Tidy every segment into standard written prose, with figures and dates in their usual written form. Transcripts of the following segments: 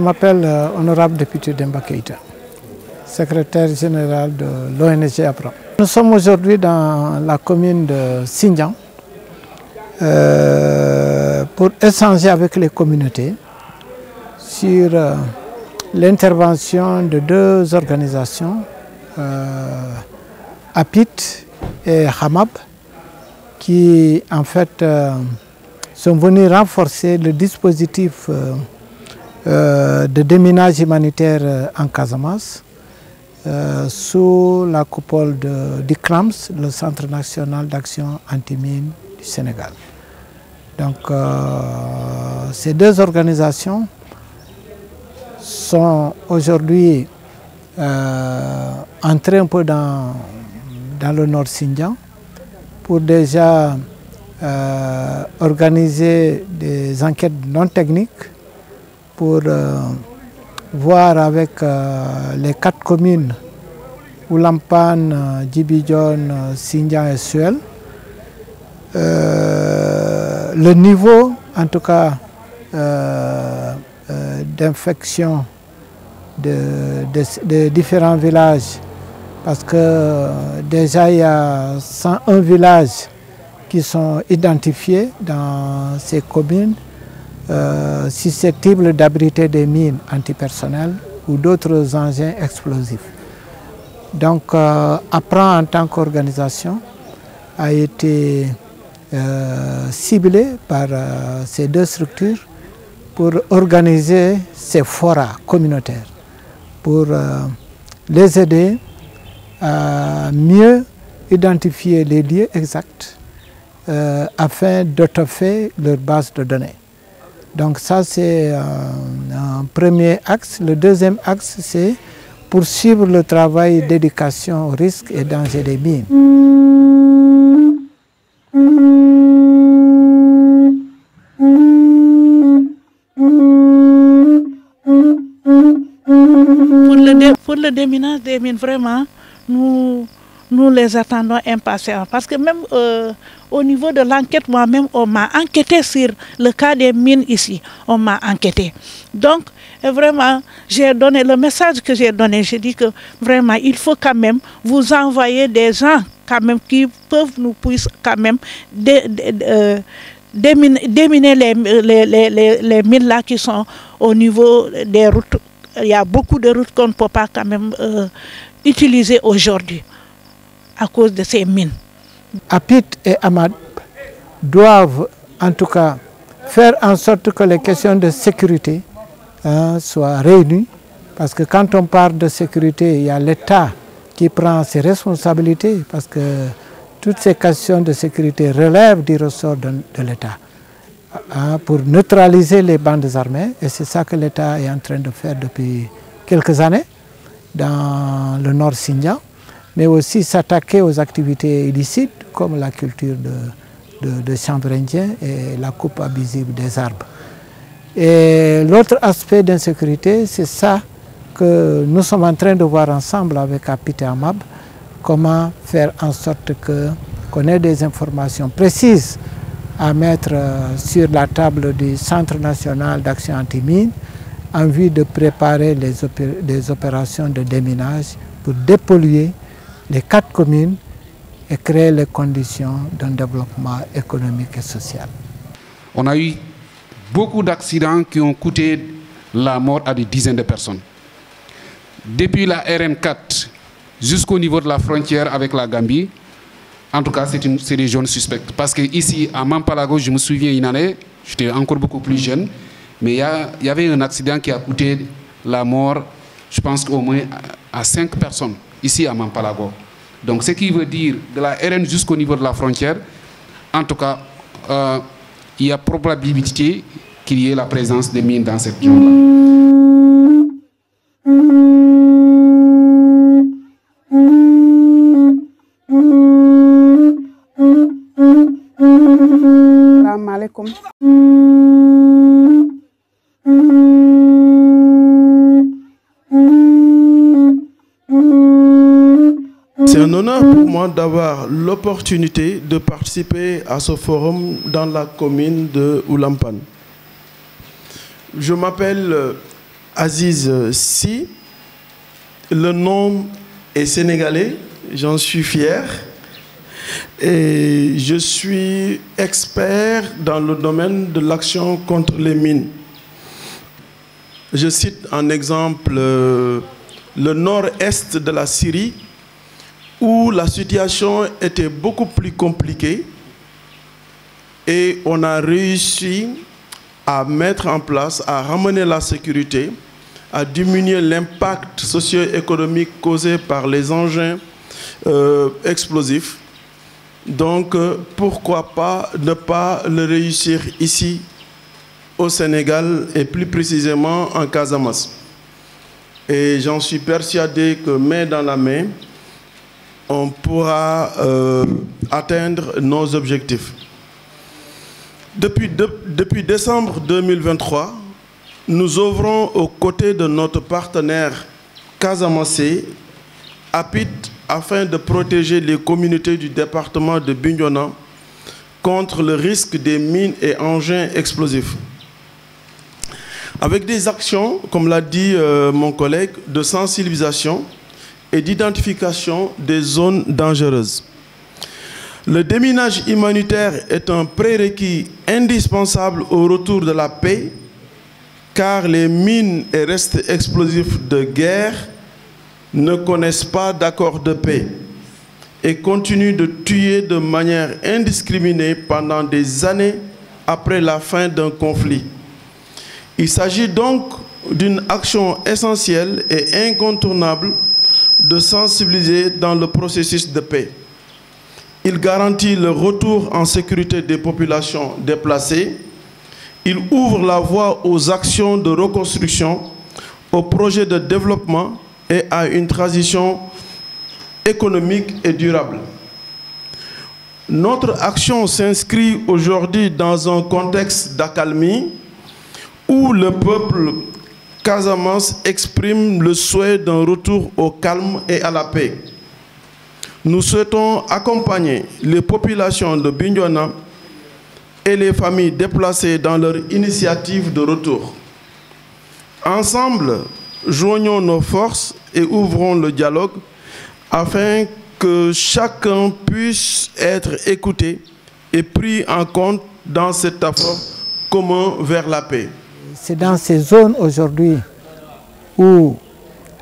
m'appelle Honorable député Demba Keïta, secrétaire général de l'ONG APRA. Nous sommes aujourd'hui dans la commune de Sindian pour échanger avec les communautés sur l'intervention de deux organisations, APIT et Hamab, qui en fait sont venus renforcer le dispositif de déminage humanitaire en Casamance sous la coupole du CRAMS, le Centre national d'action anti-mine du Sénégal. Donc ces deux organisations sont aujourd'hui entrées un peu dans le Nord Sindian pour déjà organiser des enquêtes non techniques pour voir avec les 4 communes Oulampan, Djibidjon, Sindian et Suel le niveau en tout cas d'infection de différents villages, parce que déjà il y a 101 villages qui sont identifiés dans ces communes susceptibles d'abriter des mines antipersonnelles ou d'autres engins explosifs. Donc APRA en tant qu'organisation a été ciblé par ces deux structures pour organiser ces forats communautaires, pour les aider à mieux identifier les lieux exacts afin d'étoffer leur base de données. Donc ça c'est un premier axe. Le deuxième axe, c'est poursuivre le travail d'éducation aux risques et dangers des mines. Pour le déminage des mines, vraiment, nous les attendons impatiemment. Parce que même au niveau de l'enquête, moi-même, on m'a enquêté sur le cas des mines ici. On m'a enquêté. Donc, vraiment, j'ai donné le message que j'ai donné. J'ai dit que vraiment, il faut quand même vous envoyer des gens quand même qui peuvent nous puissent quand même déminer les mines là qui sont au niveau des routes. Il y a beaucoup de routes qu'on ne peut pas quand même utiliser aujourd'hui à cause de ces mines. APIT et Hamab doivent en tout cas faire en sorte que les questions de sécurité soient réunies, parce que quand on parle de sécurité, il y a l'État qui prend ses responsabilités, parce que toutes ces questions de sécurité relèvent du ressort de l'État pour neutraliser les bandes armées, et c'est ça que l'État est en train de faire depuis quelques années dans le Nord Sindian, mais aussi s'attaquer aux activités illicites comme la culture de chanvre indien et la coupe abusive des arbres. Et l'autre aspect d'insécurité, c'est ça que nous sommes en train de voir ensemble avec APIT et Hamab, comment faire en sorte qu'on ait des informations précises à mettre sur la table du Centre national d'action anti-mine en vue de préparer des opérations de déminage pour dépolluer les 4 communes et créer les conditions d'un développement économique et social. On a eu beaucoup d'accidents qui ont coûté la mort à des dizaines de personnes. Depuis la RN4 jusqu'au niveau de la frontière avec la Gambie, en tout cas, c'est des zones suspectes. Parce qu'ici, à Mampalago, je me souviens une année, j'étais encore beaucoup plus jeune, mais il y avait un accident qui a coûté la mort, je pense au moins à 5 personnes, ici à Mampalago. Donc, ce qui veut dire de la RN jusqu'au niveau de la frontière, en tout cas, il y a probabilité qu'il y ait la présence de mines dans cette zone-là. C'est un honneur pour moi d'avoir l'opportunité de participer à ce forum dans la commune de Oulampan. Je m'appelle Aziz Sy. Le nom est sénégalais, j'en suis fier. Et je suis expert dans le domaine de l'action contre les mines. Je cite en exemple le nord-est de la Syrie, où la situation était beaucoup plus compliquée et on a réussi à mettre en place, à ramener la sécurité, à diminuer l'impact socio-économique causé par les engins explosifs. Donc, pourquoi pas ne pas le réussir ici, au Sénégal, et plus précisément en Casamance. Et j'en suis persuadé que main dans la main, on pourra atteindre nos objectifs. Depuis décembre 2023, nous œuvrons aux côtés de notre partenaire casamancé, APIT, afin de protéger les communautés du département de Bignona contre le risque des mines et engins explosifs. Avec des actions, comme l'a dit mon collègue, de sensibilisation et d'identification des zones dangereuses. Le déminage humanitaire est un prérequis indispensable au retour de la paix, car les mines et restes explosifs de guerre ne connaissent pas d'accord de paix et continuent de tuer de manière indiscriminée pendant des années après la fin d'un conflit. Il s'agit donc d'une action essentielle et incontournable de sensibiliser dans le processus de paix. Il garantit le retour en sécurité des populations déplacées. Il ouvre la voie aux actions de reconstruction, aux projets de développement et à une transition économique et durable. Notre action s'inscrit aujourd'hui dans un contexte d'accalmie où le peuple Casamance exprime le souhait d'un retour au calme et à la paix. Nous souhaitons accompagner les populations de Bignona et les familles déplacées dans leur initiative de retour. Ensemble, joignons nos forces et ouvrons le dialogue afin que chacun puisse être écouté et pris en compte dans cet effort commun vers la paix. C'est dans ces zones aujourd'hui où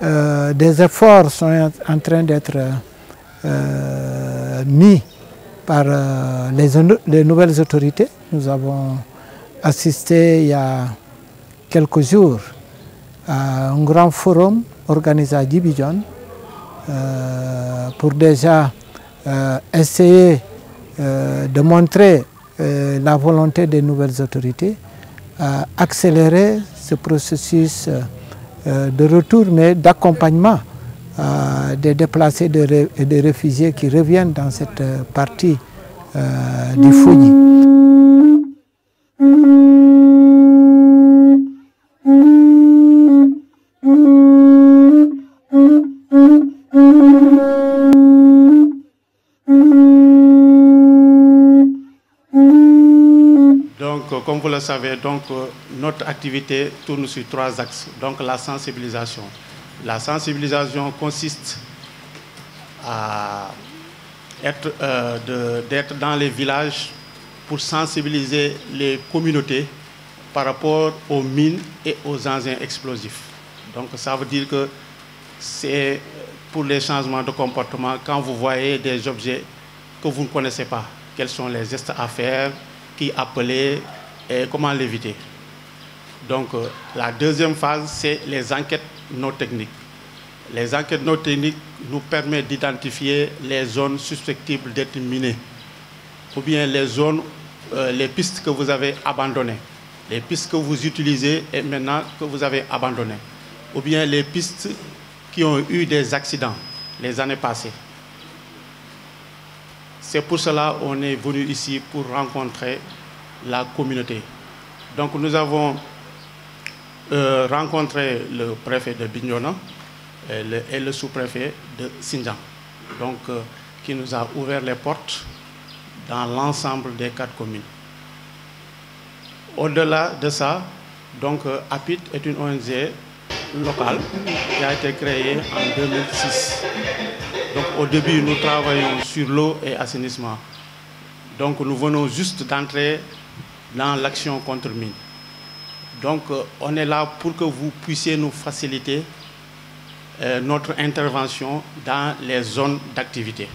des efforts sont en train d'être mis par les nouvelles autorités. Nous avons assisté il y a quelques jours à un grand forum organisé à Djibidjon pour déjà essayer de montrer la volonté des nouvelles autorités à accélérer ce processus de retour, mais d'accompagnement des déplacés et des réfugiés qui reviennent dans cette partie du Fouilly. Comme vous le savez, notre activité tourne sur 3 axes. Donc la sensibilisation. La sensibilisation consiste à d'être dans les villages pour sensibiliser les communautés par rapport aux mines et aux engins explosifs. Donc ça veut dire que c'est pour les changements de comportement quand vous voyez des objets que vous ne connaissez pas. Quels sont les gestes à faire, qui appeler et comment l'éviter. Donc la deuxième phase, c'est les enquêtes non techniques. Les enquêtes non techniques nous permettent d'identifier les zones susceptibles d'être minées, ou bien les zones, les pistes que vous avez abandonnées, les pistes que vous utilisez et maintenant que vous avez abandonnées, ou bien les pistes qui ont eu des accidents les années passées. C'est pour cela qu'on est venu ici pour rencontrer la communauté. Donc nous avons rencontré le préfet de Bignona et le sous-préfet de Sindian, donc qui nous a ouvert les portes dans l'ensemble des 4 communes. Au-delà de ça, donc APIT est une ONG local qui a été créé en 2006. Donc au début, nous travaillons sur l'eau et assainissement. Donc nous venons juste d'entrer dans l'action contre mine. Donc on est là pour que vous puissiez nous faciliter notre intervention dans les zones d'activité.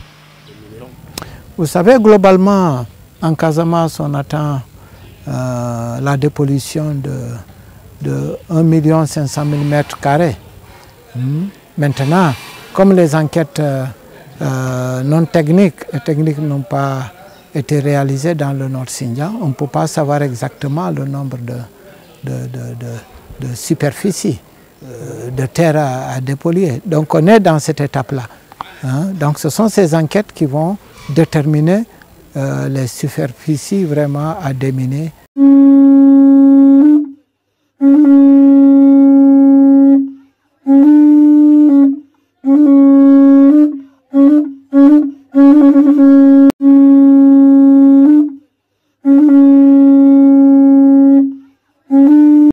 Vous savez, globalement, en Casamance, on attend la dépollution de 1 500 000 mètres carrés. Maintenant, comme les enquêtes non techniques n'ont pas été réalisées dans le Nord Sindian, on ne peut pas savoir exactement le nombre de superficies de terre à dépolier. Donc on est dans cette étape-là. Donc ce sont ces enquêtes qui vont déterminer les superficies vraiment à déminer.